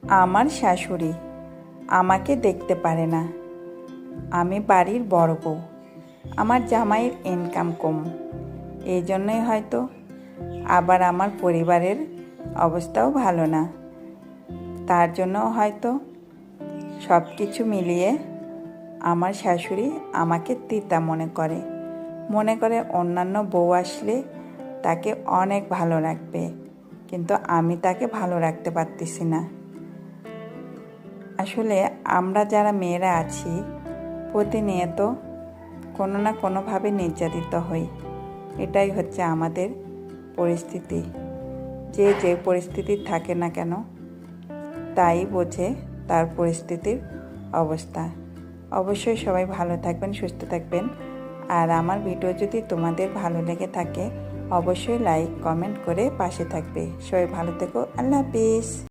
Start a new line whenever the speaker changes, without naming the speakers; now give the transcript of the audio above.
আমার শাশুড়ি আমাকে দেখতে পারে না। আমি বাড়ির বড় বউ। আমার জামাইয়ের ইনকাম কম, এই জন্যই হয়তো। আবার আমার পরিবারের অবস্থাও ভালো না, তার জন্য হয়তো। সব কিছু মিলিয়ে আমার শাশুড়ি আমাকে তিতা মনে করে অন্যান্য বউ আসলে তাকে অনেক ভালো রাখবে, কিন্তু আমি তাকে ভালো রাখতে পারতেছি না। আসলে আমরা যারা মেয়েরা আছি প্রতিনিয়ত কোনো না কোনোভাবে নির্যাতিত হই। এটাই হচ্ছে আমাদের পরিস্থিতি। যে যে পরিস্থিতি থাকে না কেন তাই বোঝে তার পরিস্থিতির অবস্থা। অবশ্যই সবাই ভালো থাকবেন, সুস্থ থাকবেন। আর আমার ভিডিও যদি তোমাদের ভালো লেগে থাকে অবশ্যই লাইক কমেন্ট করে পাশে থাকবে। সবাই ভালো থেকো। আল্লাহ হাফিজ।